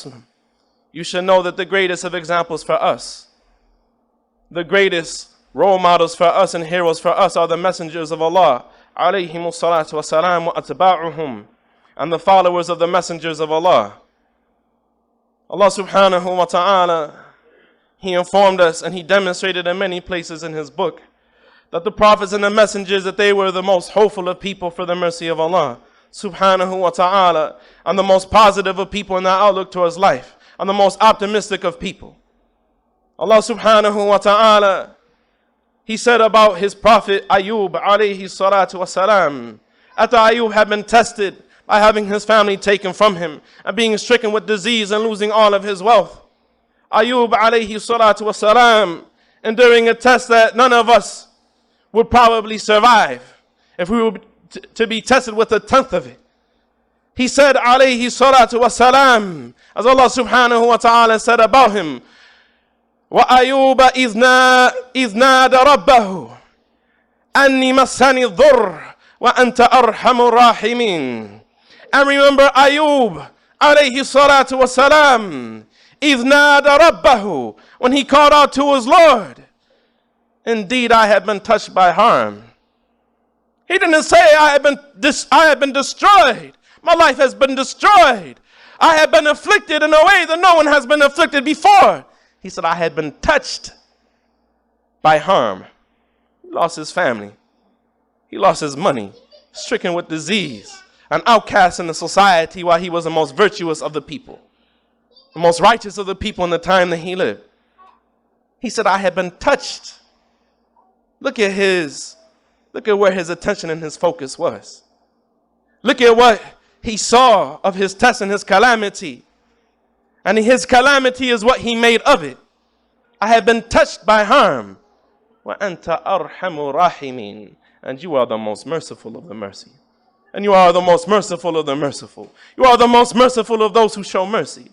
Muslim, you should know that the greatest of examples for us, the greatest role models for us and heroes for us are the messengers of Allah, alayhimu salatu wasalam wa atba'uhum, and the followers of the messengers of Allah. Allah subhanahu wa ta'ala, He informed us and He demonstrated in many places in His book that the prophets and the messengers, that they were the most hopeful of people for the mercy of Allah subhanahu wa ta'ala, and the most positive of people in their outlook towards life, and the most optimistic of people. Allah subhanahu wa ta'ala, He said about His prophet Ayub alayhi salatu wasalam, after Ayub had been tested by having his family taken from him and being stricken with disease and losing all of his wealth, Ayub alayhi salatu wasalam, enduring a test that none of us would probably survive if we were to be tested with a tenth of it. He said alayhi salatu wasalam, as Allah subhanahu wa ta'ala said about him, وَأَيُوبَ إِذْ نَادَ رَبَّهُ أَنِّي مَسَّنِي الضُّرُّ وَأَنْتَ أَرْحَمُ الرَّاحِمِينَ. And remember Ayub alayhi salatu wasalam, إِذْ نَادَ رَبَّهُ, when he called out to his Lord, indeed I have been touched by harm. He didn't say I have been destroyed. My life has been destroyed. I have been afflicted in a way that no one has been afflicted before. He said I had been touched by harm. He lost his family. He lost his money, stricken with disease, an outcast in the society while he was the most virtuous of the people, the most righteous of the people in the time that he lived. He said I had been touched. Look at where his attention and his focus was. Look at what he saw of his test and his calamity. And his calamity is what he made of it. I have been touched by harm. وَأَنْتَ أَرْحَمُ الرَّاحِمِينَ. And you are the most merciful of the mercy. And you are the most merciful of the merciful. You are the most merciful of those who show mercy.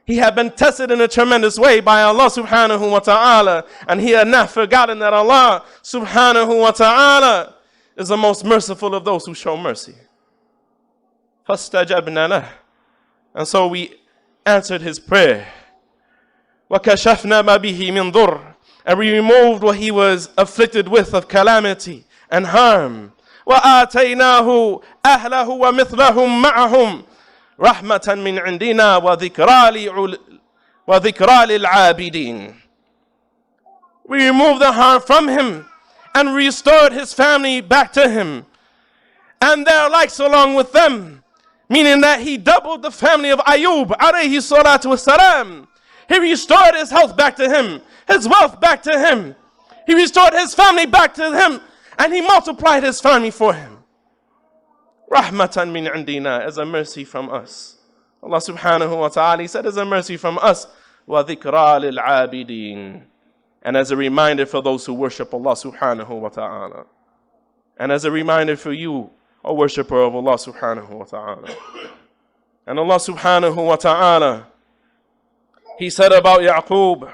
He had been tested in a tremendous way by Allah subhanahu wa ta'ala, and he had not forgotten that Allah subhanahu wa ta'ala is the most merciful of those who show mercy. فَاسْتَجَبْنَا لَهُ. And so we answered his prayer. وَكَشَفْنَا مَا بِهِ مِنْ ضُرٍّ. And we removed what he was afflicted with of calamity and harm. وَآتَيْنَاهُ أَهْلَهُ وَمِثْلَهُمْ مَعَهُمْ رَحْمَةً مِنْ عِنْدِنَا وَذِكْرَى لِلْعَابِدِينَ. We removed the harm from him and restored his family back to him and their likes along with them, meaning that he doubled the family of Ayub alayhi salatu wasalam. He restored his health back to him, his wealth back to him. He restored his family back to him, and he multiplied his family for him. Rahmatan min indina, as a mercy from us. Allah subhanahu wa ta'ala said, as a mercy from us. Wa dhikra lil abidin. And as a reminder for those who worship Allah subhanahu wa ta'ala. And as a reminder for you, a worshipper of Allah subhanahu wa ta'ala. And Allah subhanahu wa ta'ala, He said about Yaqub,